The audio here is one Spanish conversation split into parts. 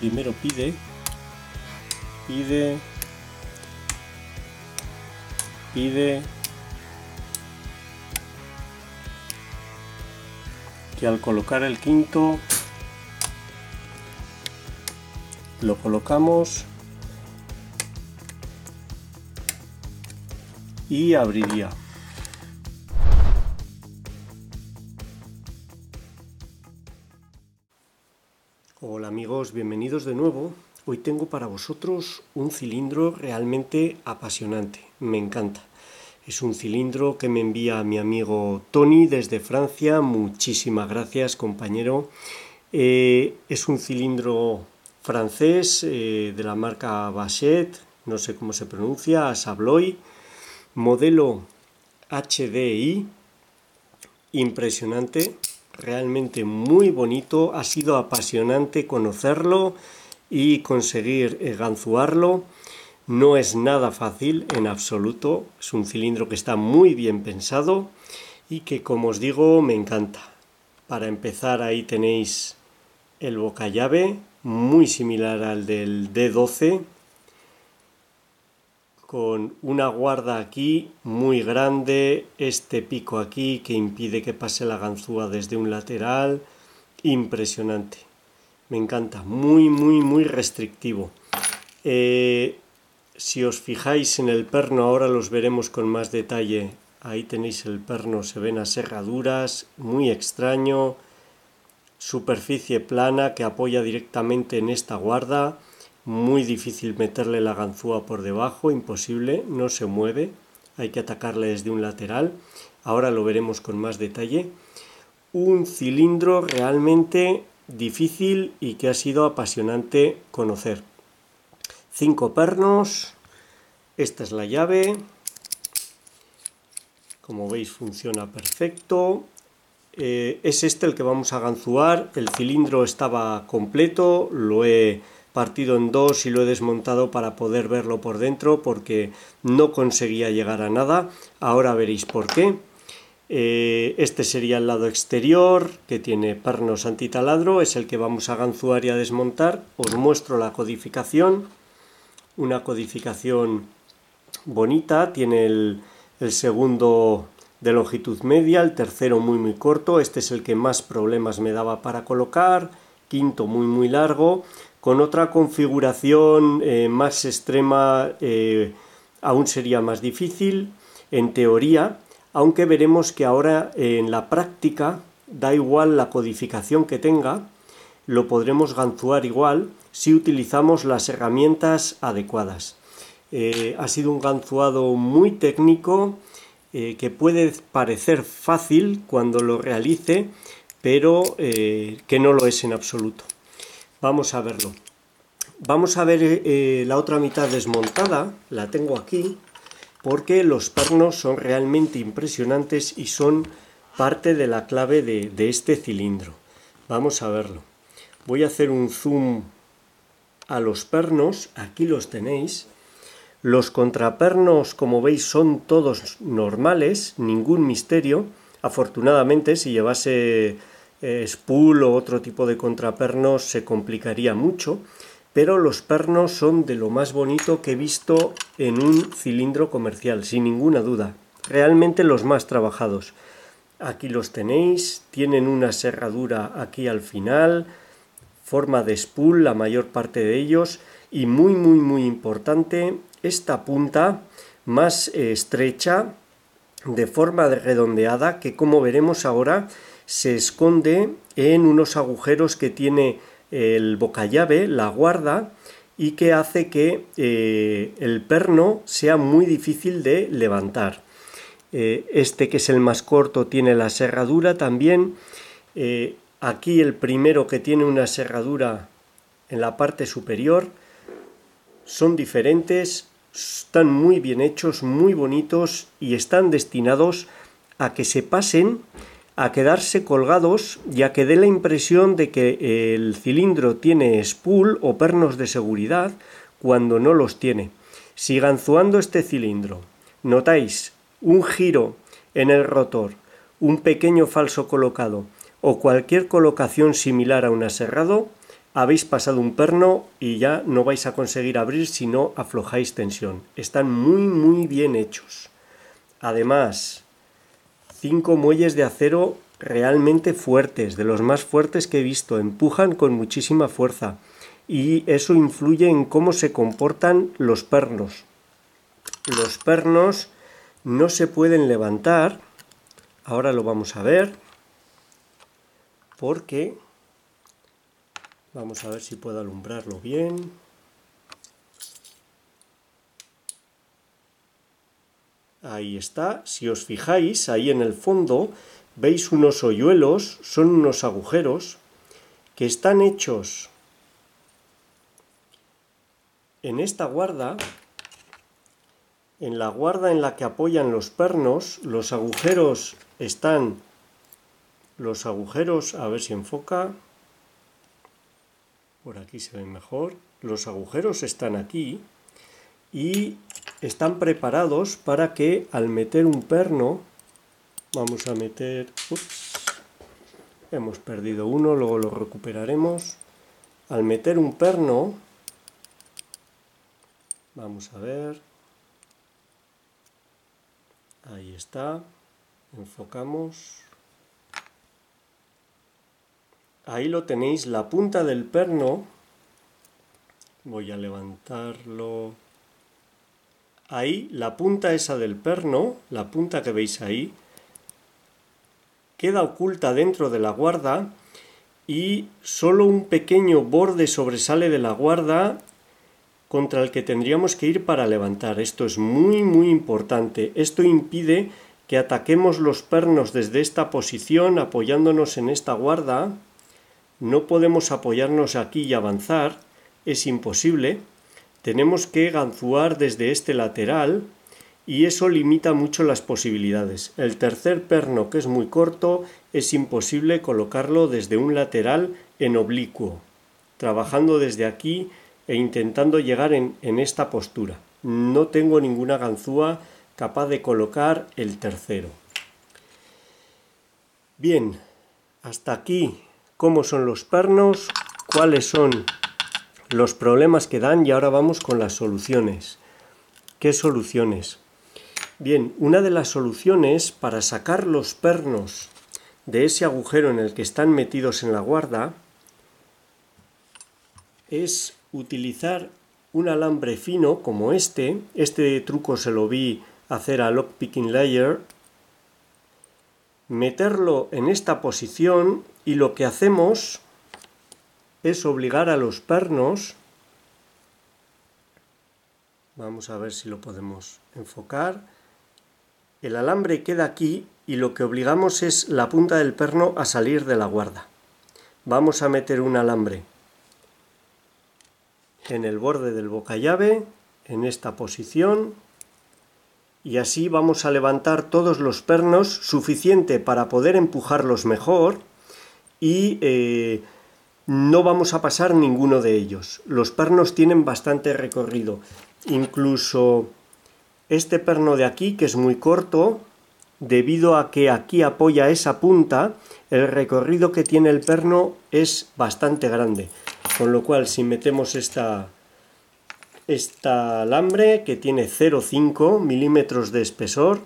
Primero pide que al colocar el quinto lo colocamos y abriría. Hola amigos, bienvenidos de nuevo. Hoy tengo para vosotros un cilindro realmente apasionante, me encanta. Es un cilindro que me envía mi amigo Tony desde Francia. Muchísimas gracias, compañero. Es un cilindro francés de la marca Vachette, no sé cómo se pronuncia, Sabloy, modelo HDI, impresionante, realmente muy bonito. Ha sido apasionante conocerlo y conseguir ganzuarlo. No es nada fácil en absoluto, es un cilindro que está muy bien pensado y que, como os digo, me encanta. Para empezar, ahí tenéis el bocallave, muy similar al del D12, con una guarda aquí muy grande, este pico aquí que impide que pase la ganzúa desde un lateral, impresionante. Me encanta, muy restrictivo. Si os fijáis en el perno, ahora los veremos con más detalle. Ahí tenéis el perno, se ven las herraduras, muy extraño. Superficie plana que apoya directamente en esta guarda. Muy difícil meterle la ganzúa por debajo, imposible, no se mueve. Hay que atacarle desde un lateral. Ahora lo veremos con más detalle. Un cilindro realmente difícil y que ha sido apasionante conocer. 5 pernos, esta es la llave, como veis funciona perfecto. Es este el que vamos a ganzuar. El cilindro estaba completo, lo he partido en dos y lo he desmontado para poder verlo por dentro porque no conseguía llegar a nada. Ahora veréis por qué. Este sería el lado exterior, que tiene pernos antitaladro, es el que vamos a ganzuar y a desmontar. Os muestro la codificación. Una codificación bonita, tiene el segundo de longitud media, el tercero muy corto, este es el que más problemas me daba para colocar, quinto muy largo, con otra configuración más extrema aún sería más difícil en teoría, aunque veremos que ahora en la práctica da igual la codificación que tenga, lo podremos ganzuar igual si utilizamos las herramientas adecuadas. Ha sido un ganzuado muy técnico que puede parecer fácil cuando lo realice, pero que no lo es en absoluto. Vamos a verlo. Vamos a ver la otra mitad desmontada, la tengo aquí, porque los pernos son realmente impresionantes y son parte de la clave de este cilindro. Vamos a verlo. Voy a hacer un zoom a los pernos, aquí los tenéis. Los contrapernos, como veis, son todos normales, ningún misterio. Afortunadamente, si llevase spool o otro tipo de contrapernos se complicaría mucho, pero los pernos son de lo más bonito que he visto en un cilindro comercial, sin ninguna duda. Realmente los más trabajados. Aquí los tenéis, tienen una serradura aquí al final, forma de spool la mayor parte de ellos, y muy importante, esta punta más estrecha, de forma redondeada, que como veremos ahora se esconde en unos agujeros que tiene el bocallave, la guarda, y que hace que el perno sea muy difícil de levantar. Este, que es el más corto, tiene la serradura también. Aquí el primero, que tiene una serradura en la parte superior, son diferentes, están muy bien hechos, muy bonitos y están destinados a que se pasen, a quedarse colgados y a que dé la impresión de que el cilindro tiene spool o pernos de seguridad cuando no los tiene. Si ganzuando este cilindro notáis un giro en el rotor, un pequeño falso colocado o cualquier colocación similar a un aserrado, habéis pasado un perno y ya no vais a conseguir abrir si no aflojáis tensión. Están muy bien hechos. Además, 5 muelles de acero realmente fuertes, de los más fuertes que he visto, empujan con muchísima fuerza y eso influye en cómo se comportan los pernos. Los pernos no se pueden levantar, ahora lo vamos a ver, porque vamos a ver si puedo alumbrarlo bien. Ahí está, si os fijáis, ahí en el fondo veis unos hoyuelos, son unos agujeros que están hechos en esta guarda, en la guarda en la que apoyan los pernos. Los agujeros están, a ver si enfoca, por aquí se ven mejor, los agujeros están aquí y están preparados para que al meter un perno, vamos a meter, hemos perdido uno, luego lo recuperaremos. Al meter un perno, vamos a ver, ahí está, enfocamos, ahí lo tenéis, la punta del perno, voy a levantarlo, ahí la punta esa del perno, la punta que veis ahí, queda oculta dentro de la guarda y solo un pequeño borde sobresale de la guarda contra el que tendríamos que ir para levantar. Esto es muy importante. Esto impide que ataquemos los pernos desde esta posición apoyándonos en esta guarda. No podemos apoyarnos aquí y avanzar, es imposible. Tenemos que ganzuar desde este lateral y eso limita mucho las posibilidades. El tercer perno, que es muy corto, es imposible colocarlo desde un lateral en oblicuo, trabajando desde aquí e intentando llegar en esta postura. No tengo ninguna ganzúa capaz de colocar el tercero. Bien, hasta aquí cómo son los pernos, cuáles son los problemas que dan y ahora vamos con las soluciones. ¿Qué soluciones? Bien, una de las soluciones para sacar los pernos de ese agujero en el que están metidos en la guarda es utilizar un alambre fino como este. Este truco se lo vi hacer a Lockpicking Layer. Meterlo en esta posición y lo que hacemos es obligar a los pernos, vamos a ver si lo podemos enfocar, el alambre queda aquí y lo que obligamos es la punta del perno a salir de la guarda. Vamos a meter un alambre en el borde del bocallave, en esta posición, y así vamos a levantar todos los pernos suficiente para poder empujarlos mejor y no vamos a pasar ninguno de ellos. Los pernos tienen bastante recorrido, incluso este perno de aquí, que es muy corto, debido a que aquí apoya esa punta, el recorrido que tiene el perno es bastante grande. Con lo cual, si metemos esta alambre, que tiene 0,5 milímetros de espesor,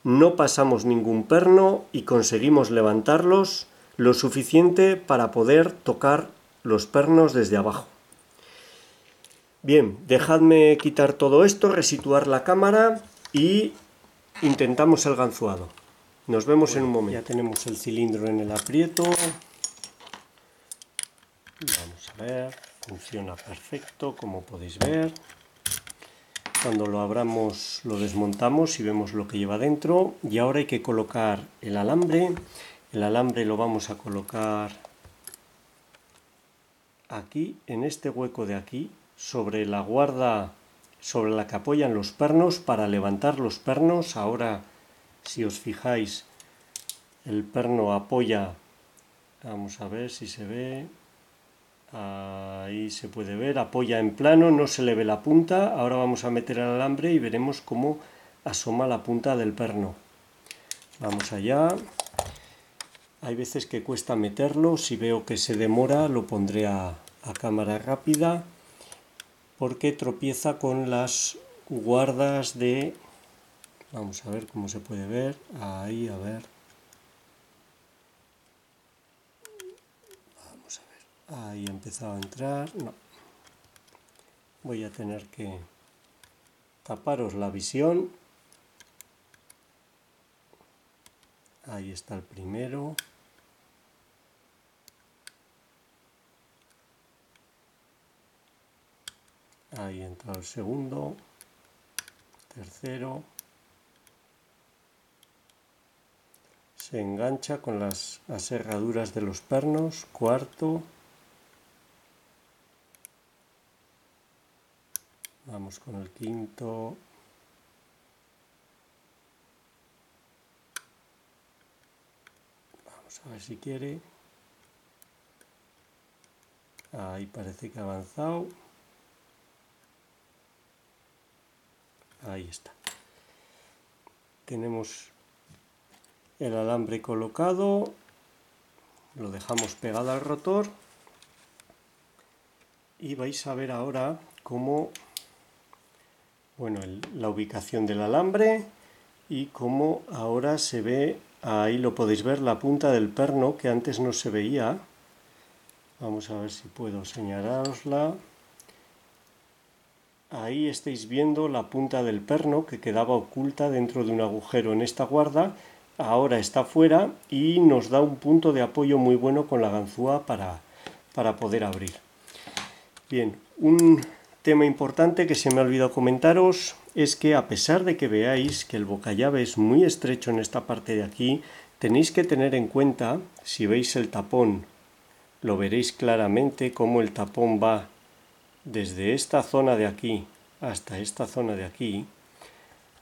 no pasamos ningún perno y conseguimos levantarlos lo suficiente para poder tocar los pernos desde abajo. Bien, dejadme quitar todo esto, resituar la cámara y intentamos el ganzuado. Nos vemos en un momento. Ya tenemos el cilindro en el aprieto. Vamos a ver, funciona perfecto, como podéis ver. Cuando lo abramos lo desmontamos y vemos lo que lleva dentro. Y ahora hay que colocar el alambre. El alambre lo vamos a colocar aquí, en este hueco de aquí, sobre la guarda sobre la que apoyan los pernos para levantar los pernos. Ahora, si os fijáis, el perno apoya, vamos a ver si se ve, ahí se puede ver, apoya en plano, no se le ve la punta. Ahora vamos a meter el alambre y veremos cómo asoma la punta del perno. Vamos allá. Hay veces que cuesta meterlo, si veo que se demora lo pondré a a cámara rápida porque tropieza con las guardas de... Vamos a ver cómo se puede ver. Ahí, a ver. Vamos a ver. Ahí ha empezado a entrar. No. Voy a tener que taparos la visión. Ahí está el primero. Ahí entra el segundo. Tercero. Se engancha con las aserraduras de los pernos. Cuarto. Vamos con el quinto. Vamos a ver si quiere. Ahí parece que ha avanzado. Ahí está. Tenemos el alambre colocado. Lo dejamos pegado al rotor. Y vais a ver ahora cómo, bueno, la ubicación del alambre y cómo ahora se ve, ahí lo podéis ver, la punta del perno que antes no se veía. Vamos a ver si puedo señalárosla. Ahí estáis viendo la punta del perno que quedaba oculta dentro de un agujero en esta guarda. Ahora está fuera y nos da un punto de apoyo muy bueno con la ganzúa para poder abrir. Bien, un tema importante que se me ha olvidado comentaros es que a pesar de que veáis que el bocallave es muy estrecho en esta parte de aquí, tenéis que tener en cuenta, si veis el tapón, lo veréis claramente cómo el tapón va desde esta zona de aquí hasta esta zona de aquí.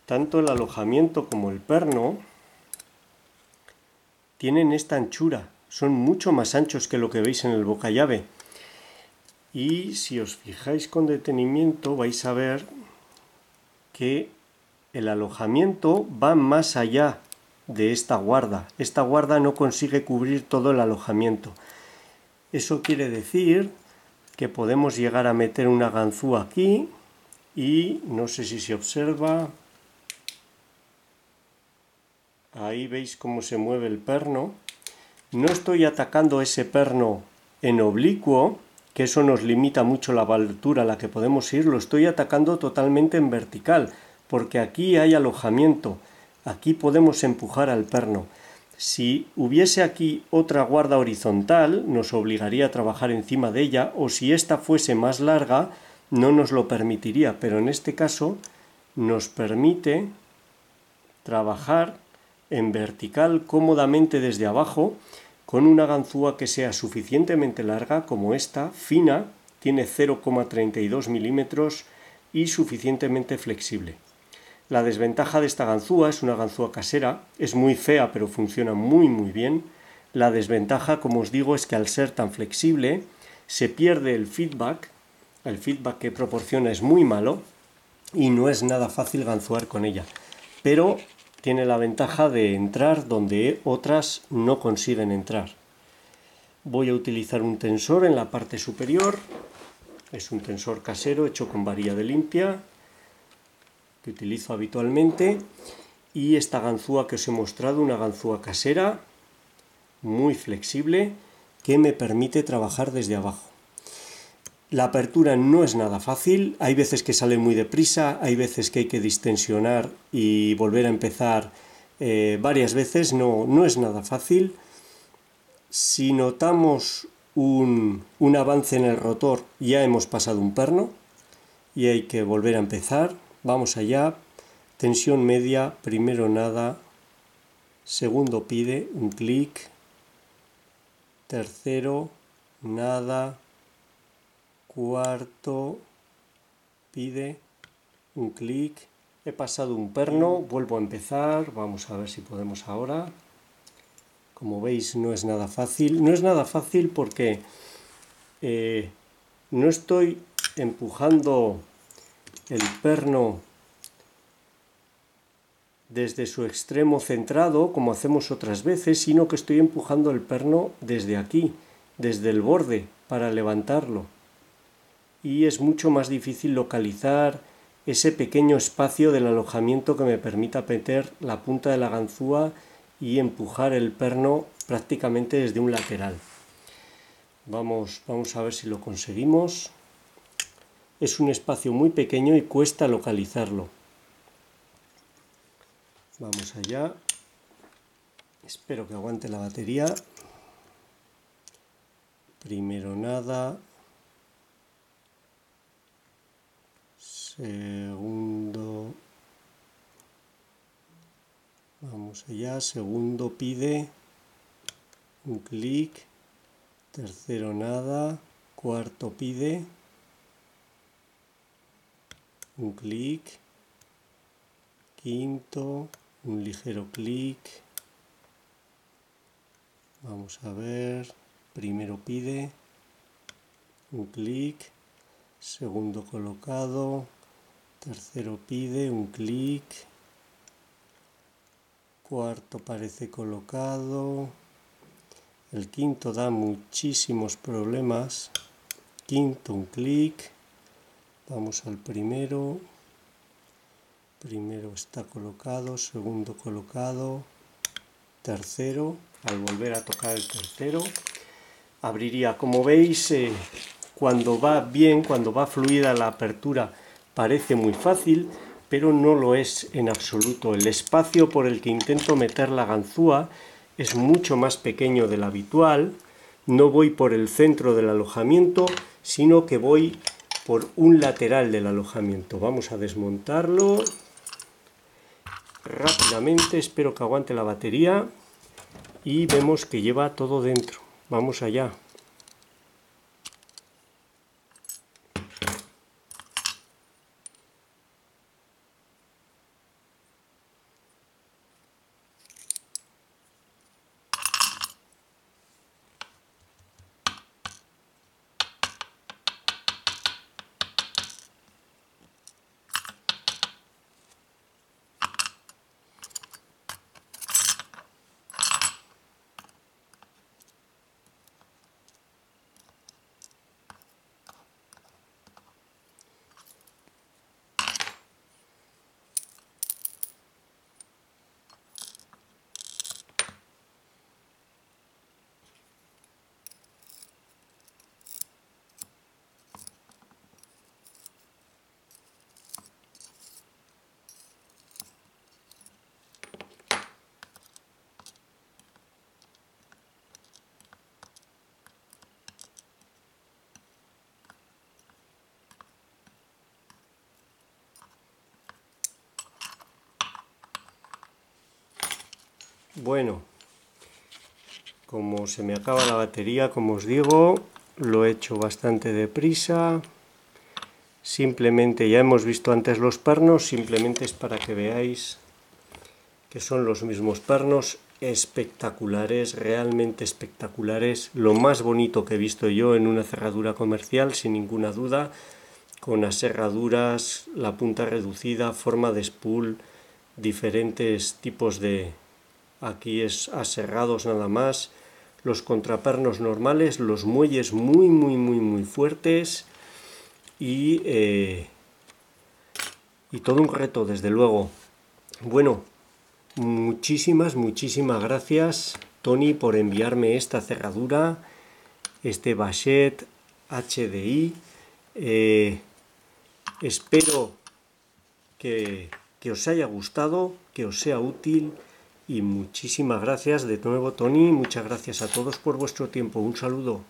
Tanto el alojamiento como el perno tienen esta anchura, son mucho más anchos que lo que veis en el bocallave. Y si os fijáis con detenimiento vais a ver que el alojamiento va más allá de esta guarda. Esta guarda no consigue cubrir todo el alojamiento. Eso quiere decir que podemos llegar a meter una ganzúa aquí y no sé si se observa. Ahí veis cómo se mueve el perno. No estoy atacando ese perno en oblicuo, que eso nos limita mucho la altura a la que podemos ir. Lo estoy atacando totalmente en vertical, porque aquí hay alojamiento. Aquí podemos empujar al perno. Si hubiese aquí otra guarda horizontal, nos obligaría a trabajar encima de ella, o si esta fuese más larga, no nos lo permitiría, pero en este caso nos permite trabajar en vertical cómodamente desde abajo con una ganzúa que sea suficientemente larga como esta, fina, tiene 0,32 milímetros y suficientemente flexible. La desventaja de esta ganzúa es una ganzúa casera, es muy fea pero funciona muy bien. La desventaja, como os digo, es que al ser tan flexible se pierde el feedback que proporciona es muy malo y no es nada fácil ganzuar con ella, pero tiene la ventaja de entrar donde otras no consiguen entrar. Voy a utilizar un tensor en la parte superior, es un tensor casero hecho con varilla de limpia que utilizo habitualmente, y esta ganzúa que os he mostrado, una ganzúa casera muy flexible que me permite trabajar desde abajo. La apertura no es nada fácil, hay veces que sale muy deprisa, hay veces que hay que distensionar y volver a empezar varias veces, no es nada fácil. Si notamos un avance en el rotor, ya hemos pasado un perno y hay que volver a empezar. Vamos allá, tensión media, primero nada, segundo pide un clic, tercero nada, cuarto pide un clic, he pasado un perno, vuelvo a empezar, vamos a ver si podemos ahora. Como veis no es nada fácil porque no estoy empujando el perno desde su extremo centrado como hacemos otras veces, sino que estoy empujando el perno desde aquí, desde el borde, para levantarlo. Y es mucho más difícil localizar ese pequeño espacio del alojamiento que me permita meter la punta de la ganzúa y empujar el perno prácticamente desde un lateral. Vamos a ver si lo conseguimos. Es un espacio muy pequeño y cuesta localizarlo. Vamos allá. Espero que aguante la batería. Primero nada. Segundo. Vamos allá. Segundo pide un clic. Tercero nada. Cuarto pide un clic. Quinto, un ligero clic. Vamos a ver. Primero pide un clic. Segundo colocado. Tercero pide un clic. Cuarto parece colocado. El quinto da muchísimos problemas. Quinto un clic. Vamos al primero. Primero está colocado, segundo colocado, tercero. Al volver a tocar el tercero, abriría. Como veis, cuando va bien, cuando va fluida la apertura, parece muy fácil, pero no lo es en absoluto. El espacio por el que intento meter la ganzúa es mucho más pequeño del habitual. No voy por el centro del alojamiento, sino que voy por un lateral del alojamiento. Vamos a desmontarlo rápidamente, espero que aguante la batería y vemos que lleva todo dentro. Vamos allá. Bueno, como se me acaba la batería, como os digo, lo he hecho bastante deprisa. Simplemente, ya hemos visto antes los pernos, simplemente es para que veáis que son los mismos pernos, espectaculares, realmente espectaculares. Lo más bonito que he visto yo en una cerradura comercial, sin ninguna duda, con aserraduras, la punta reducida, forma de spool, diferentes tipos de... Aquí es aserrados nada más, los contrapernos normales, los muelles muy fuertes y todo un reto, desde luego. Bueno, muchísimas gracias, Tony, por enviarme esta cerradura, este Vachette HDI. Espero que os haya gustado, que os sea útil. Y muchísimas gracias de nuevo, Tony. Muchas gracias a todos por vuestro tiempo. Un saludo.